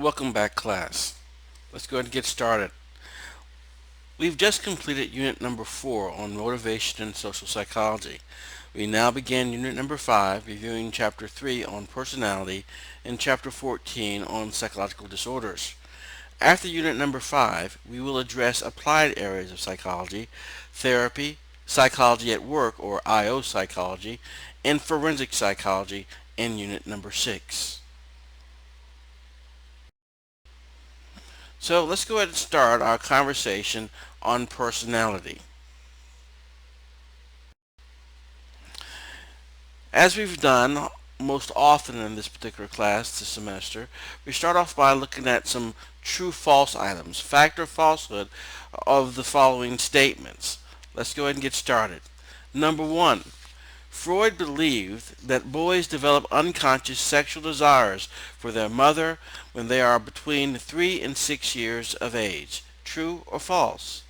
Welcome back, class. Let's go ahead and get started. We've just completed unit number 4 on motivation and social psychology. We now begin unit number 5, reviewing chapter 3 on personality and chapter 14 on psychological disorders. After unit number 5, we will address applied areas of psychology, therapy, psychology at work or IO psychology, and forensic psychology in unit number 6. So let's go ahead and start our conversation on personality. As we've done most often in this particular class this semester, we start off by looking at some true-false items, fact or falsehood of the following statements. Let's go ahead and get started. Number 1. Freud believed that boys develop unconscious sexual desires for their mother when they are between 3 and 6 years of age. True or false?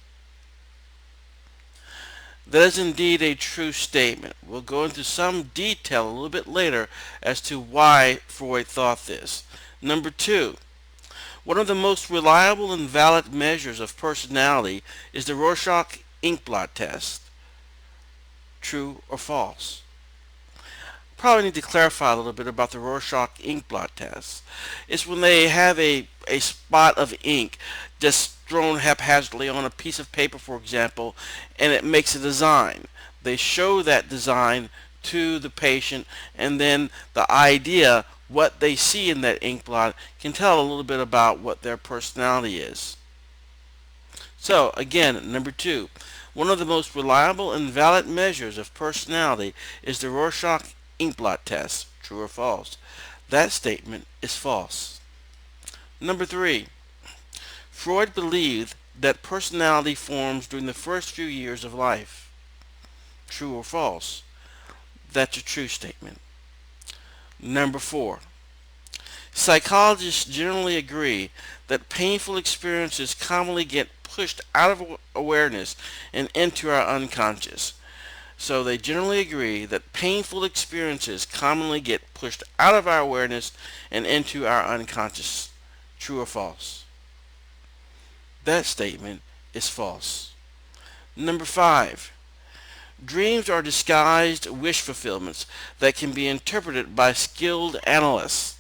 That is indeed a true statement. We'll go into some detail a little bit later as to why Freud thought this. Number 2. One of the most reliable and valid measures of personality is the Rorschach inkblot test. True or false? Probably need to clarify a little bit about the Rorschach inkblot test. It's when they have a spot of ink just thrown haphazardly on a piece of paper, for example, and it makes a design. They show that design to the patient, and then the idea, what they see in that inkblot, can tell a little bit about what their personality is. So, again, number 2. One of the most reliable and valid measures of personality is the Rorschach inkblot test. True or false? That statement is false. Number 3. Freud believed that personality forms during the first few years of life. True or false? That's a true statement. Number 4. Psychologists generally agree that painful experiences commonly get pushed out of awareness and into our unconscious. So they generally agree that painful experiences commonly get pushed out of our awareness and into our unconscious. True or false? That statement is false. Number 5. Dreams are disguised wish fulfillments that can be interpreted by skilled analysts.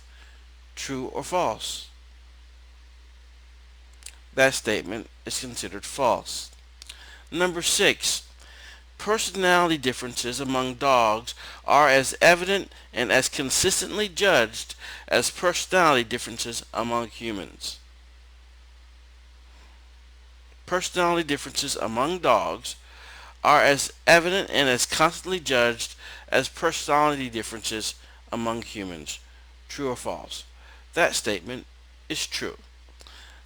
True or false? That statement is considered false. Number 6. Personality differences among dogs are as evident and as consistently judged as personality differences among humans. Personality differences among dogs are as evident and as constantly judged as personality differences among humans. True or false? That statement is true.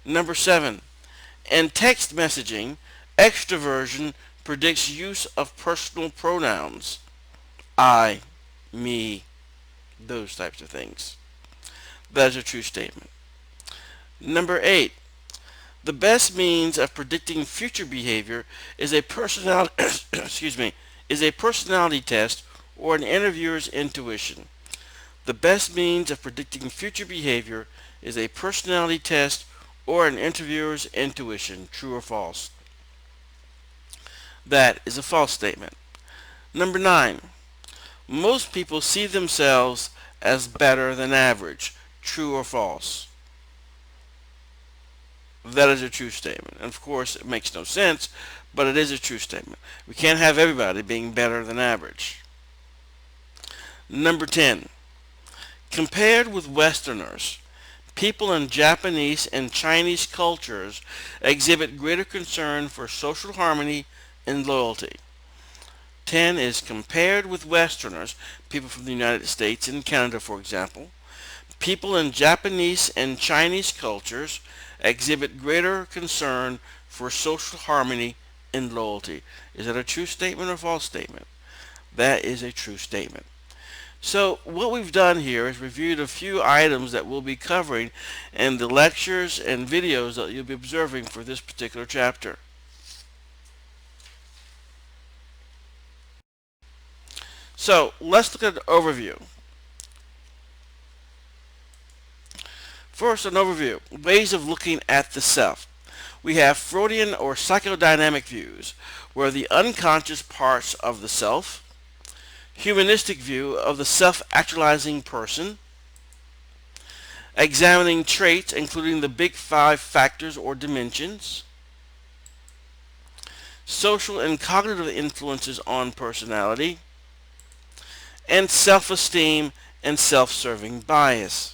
Number 7. In text messaging, extroversion predicts use of personal pronouns. I, me, those types of things. That is a true statement. Number 8. The best means of predicting future behavior is a personality is a personality test or an interviewer's intuition. The best means of predicting future behavior is a personality test or an interviewer's intuition. True or false? That is a false statement. Number 9. Most people see themselves as better than average. True or false? That is a true statement. And of course, it makes no sense, but it is a true statement. We can't have everybody being better than average. Number 10. Compared with Westerners, people in Japanese and Chinese cultures exhibit greater concern for social harmony and loyalty. 10 is compared with Westerners, people from the United States and Canada, for example. People in Japanese and Chinese cultures exhibit greater concern for social harmony and loyalty. Is that a true statement or false statement? That is a true statement. So what we've done here is reviewed a few items that we'll be covering in the lectures and videos that you'll be observing for this particular chapter. So let's look at an overview. First, an overview. Ways of looking at the self. We have Freudian or psychodynamic views, where the unconscious parts of the self, humanistic view of the self-actualizing person, examining traits including the big five factors or dimensions, social and cognitive influences on personality, and self-esteem and self-serving bias.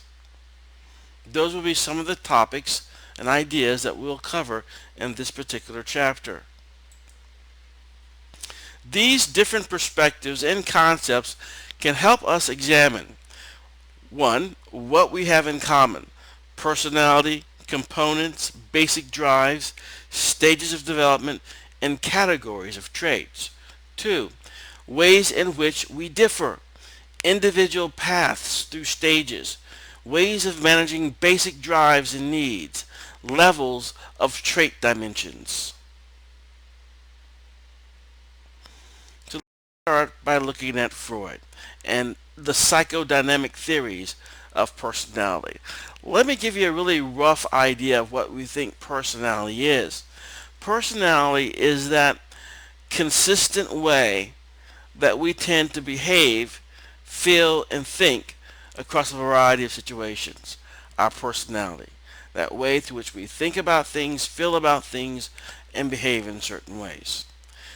Those will be some of the topics and ideas that we'll cover in this particular chapter. These different perspectives and concepts can help us examine 1. What we have in common: personality, components, basic drives, stages of development, and categories of traits. 2. Ways in which we differ: individual paths through stages, ways of managing basic drives and needs, levels of trait dimensions. So let's start by looking at Freud and the psychodynamic theories of personality. Let me give you a really rough idea of what we think personality is. Personality is that consistent way that we tend to behave, feel, and think across a variety of situations. Our personality. That way through which we think about things, feel about things, and behave in certain ways.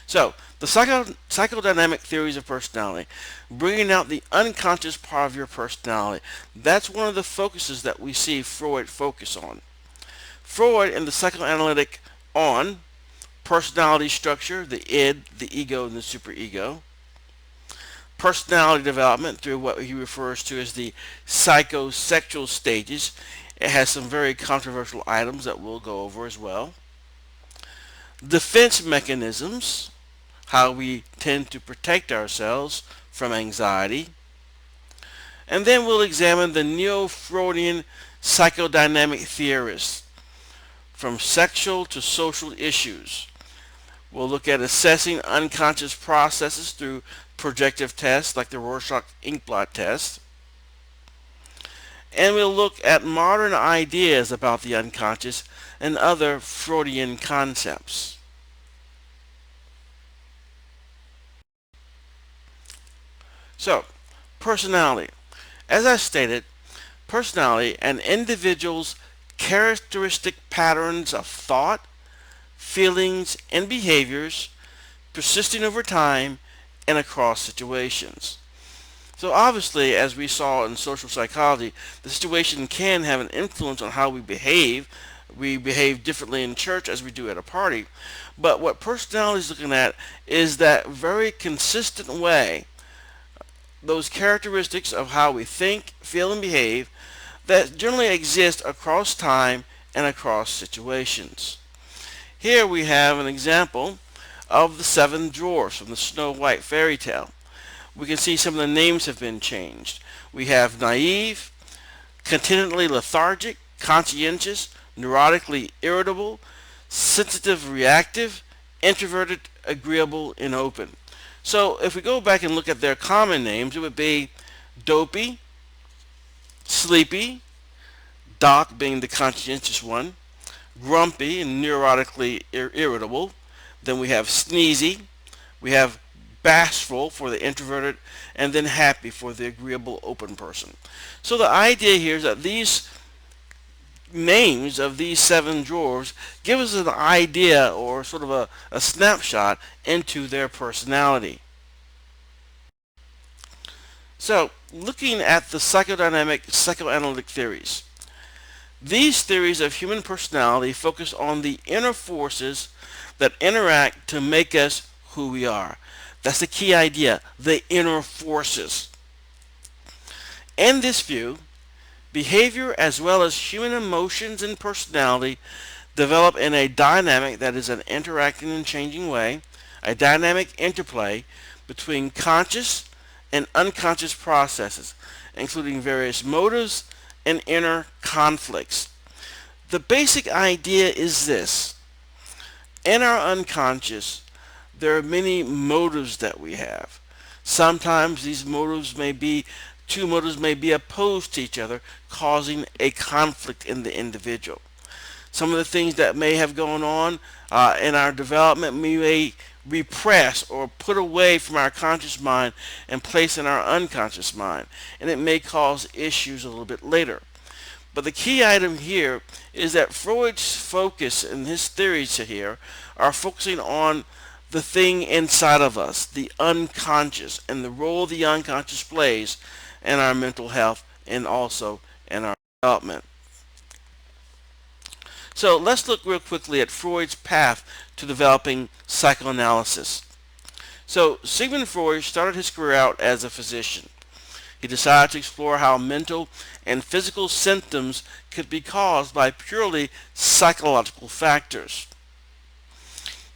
So, the psychodynamic theories of personality, bringing out the unconscious part of your personality. That's one of the focuses that we see Freud focus on. Freud in the psychoanalytic on personality structure, the id, the ego, and the superego. Personality development through what he refers to as the psychosexual stages. It has some very controversial items that we'll go over as well. Defense mechanisms, how we tend to protect ourselves from anxiety. And then we'll examine the neo-Freudian psychodynamic theorists, from sexual to social issues. We'll look at assessing unconscious processes through projective tests like the Rorschach inkblot test. And we'll look at modern ideas about the unconscious and other Freudian concepts. So, personality. As I stated, personality, an individual's characteristic patterns of thought, feelings, and behaviors persisting over time and across situations. So obviously, as we saw in social psychology, the situation can have an influence on how we behave. We behave differently in church as we do at a party. But what personality is looking at is that very consistent way, those characteristics of how we think, feel, and behave that generally exist across time and across situations. Here we have an example of the 7 dwarfs from the Snow White fairy tale. We can see some of the names have been changed. We have naive, contentedly lethargic, conscientious, neurotically irritable, sensitive reactive, introverted, agreeable, and open. So if we go back and look at their common names, it would be dopey, sleepy, Doc being the conscientious one, grumpy and neurotically irritable. Then we have sneezy, we have bashful for the introverted, and then happy for the agreeable, open person. So the idea here is that these names of these 7 dwarves give us an idea or sort of a snapshot into their personality. So, looking at the psychodynamic psychoanalytic theories. These theories of human personality focus on the inner forces that interact to make us who we are. That's the key idea, the inner forces. In this view, behavior as well as human emotions and personality develop in a dynamic that is an interacting and changing way, a dynamic interplay between conscious and unconscious processes, including various motives and inner conflicts. The basic idea is this. In our unconscious, there are many motives that we have. Sometimes these motives may be Two motives may be opposed to each other, causing a conflict in the individual. Some of the things that may have gone on in our development we may repress or put away from our conscious mind and place in our unconscious mind, and it may cause issues a little bit later. But the key item here is that Freud's focus and his theories here are focusing on the thing inside of us, the unconscious, and the role the unconscious plays in our mental health and also in our development. So let's look real quickly at Freud's path to developing psychoanalysis. So Sigmund Freud started his career out as a physician. He decided to explore how mental and physical symptoms could be caused by purely psychological factors.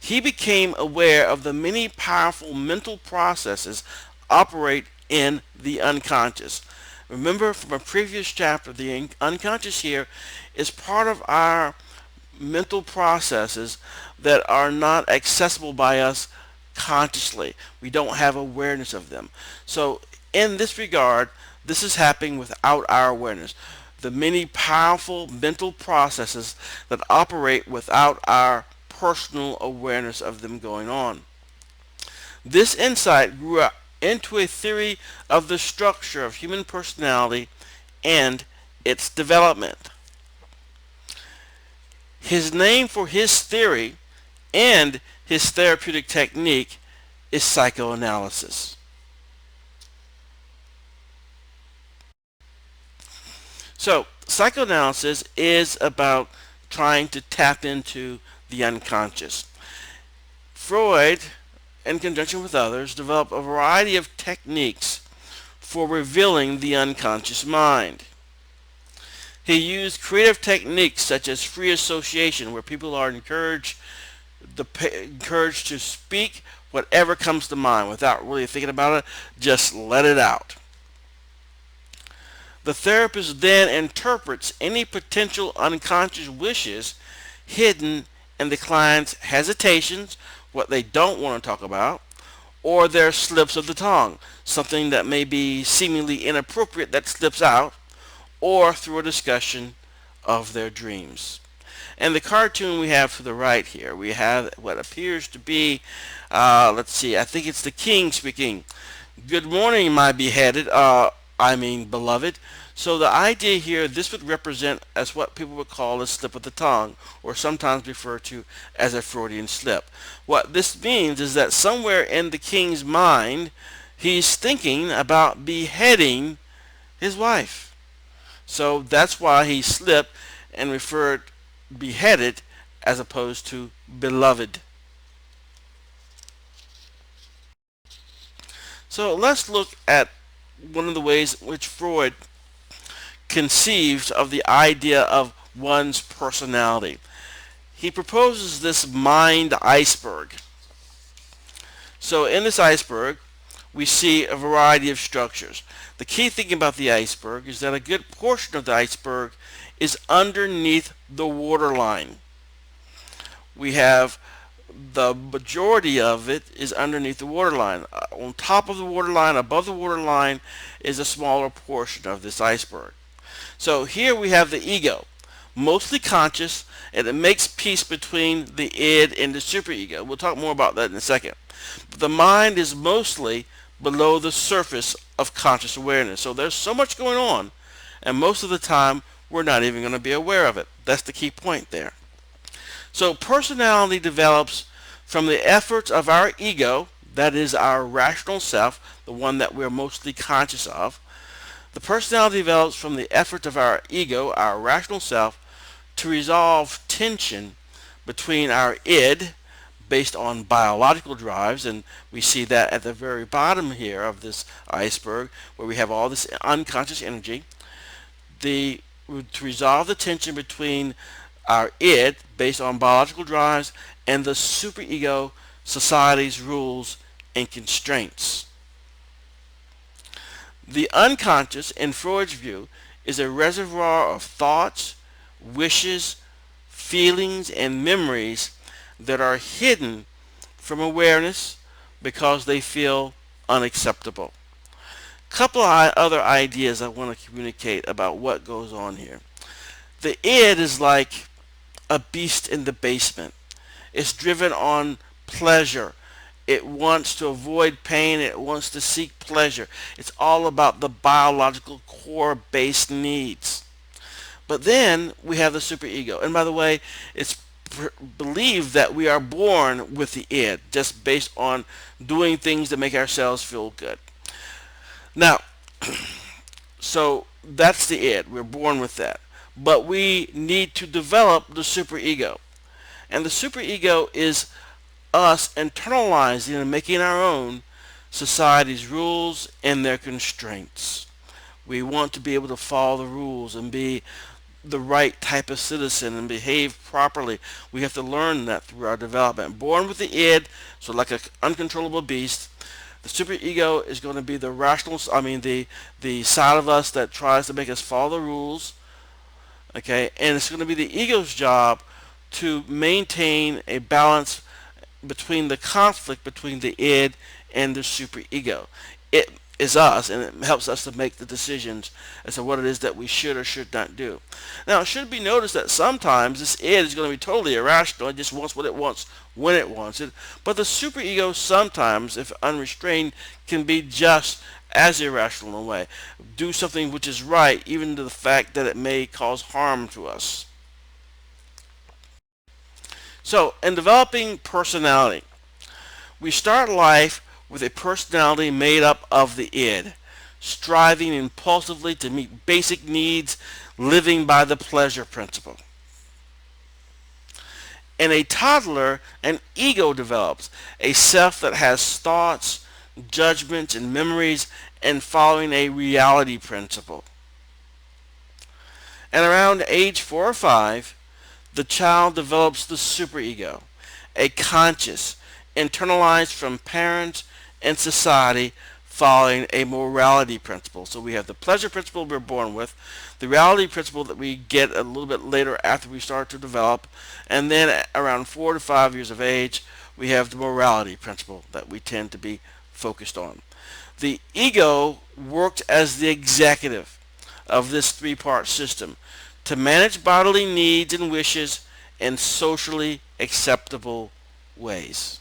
He became aware of the many powerful mental processes operate in the unconscious. Remember from a previous chapter, the unconscious here is part of our mental processes that are not accessible by us consciously. We don't have awareness of them. So in this regard, this is happening without our awareness. The many powerful mental processes that operate without our personal awareness of them going on. This insight grew up into a theory of the structure of human personality and its development. His name for his theory and his therapeutic technique is psychoanalysis. So, psychoanalysis is about trying to tap into the unconscious. Freud, in conjunction with others, developed a variety of techniques for revealing the unconscious mind. He used creative techniques such as free association, where people are encouraged to speak whatever comes to mind without really thinking about it, just let it out. The therapist then interprets any potential unconscious wishes hidden in the client's hesitations, what they don't want to talk about, or their slips of the tongue, something that may be seemingly inappropriate that slips out, or through a discussion of their dreams. And the cartoon we have to the right here, we have what appears to be, let's see, I think it's the king speaking. Good morning, my beloved. So the idea here, this would represent as what people would call a slip of the tongue, or sometimes referred to as a Freudian slip. What this means is that somewhere in the king's mind, he's thinking about beheading his wife. So that's why he slipped and referred beheaded as opposed to beloved. So let's look at one of the ways in which Freud conceived of the idea of one's personality. He proposes this mind iceberg. So in this iceberg, we see a variety of structures. The key thing about the iceberg is that a good portion of the iceberg is underneath the waterline. We have the majority of it is underneath the waterline. On top of the waterline, above the waterline, is a smaller portion of this iceberg. So here we have the ego, mostly conscious, and it makes peace between the id and the superego. We'll talk more about that in a second. But the mind is mostly below the surface of conscious awareness. So there's so much going on, and most of the time we're not even going to be aware of it. That's the key point there. So personality develops from the efforts of our ego, that is our rational self, the one that we're mostly conscious of. The personality develops from the efforts of our ego, our rational self, to resolve tension between our id, based on biological drives, and we see that at the very bottom here of this iceberg, where we have all this unconscious energy, to resolve the tension between our id, based on biological drives, and the superego, society's rules and constraints. The unconscious, in Freud's view, is a reservoir of thoughts, wishes, feelings, and memories that are hidden from awareness because they feel unacceptable. Couple of other ideas I want to communicate about what goes on here. The id is like a beast in the basement. It's driven on pleasure. It wants to avoid pain. It wants to seek pleasure. It's all about the biological core base needs. But then we have the superego. And by the way, it's believed that we are born with the id, just based on doing things that make ourselves feel good. Now, so that's the id. We're born with that. But we need to develop the superego. And the superego is us internalizing and making our own society's rules and their constraints. We want to be able to follow the rules and be the right type of citizen and behave properly. We have to learn that through our development. Born with the id, so like an uncontrollable beast. The superego is going to be the rational, the side of us that tries to make us follow the rules. Okay, and it's going to be the ego's job to maintain a balance between the conflict between the id and the superego. It is us, and it helps us to make the decisions as to what it is that we should or should not do. Now, it should be noticed that sometimes this id is going to be totally irrational. It just wants what it wants when it wants it. But the superego sometimes, if unrestrained, can be just as irrational in a way. Do something which is right, even to the fact that it may cause harm to us. So, in developing personality, we start life with a personality made up of the id, striving impulsively to meet basic needs, living by the pleasure principle. In a toddler, an ego develops, a self that has thoughts, judgments, and memories, and following a reality principle. And around age 4 or 5, the child develops the superego, a conscious, internalized from parents and society, following a morality principle. So we have the pleasure principle we're born with, the reality principle that we get a little bit later after we start to develop, and then around 4 to 5 years of age, we have the morality principle that we tend to be focused on. The ego worked as the executive of this three-part system to manage bodily needs and wishes in socially acceptable ways.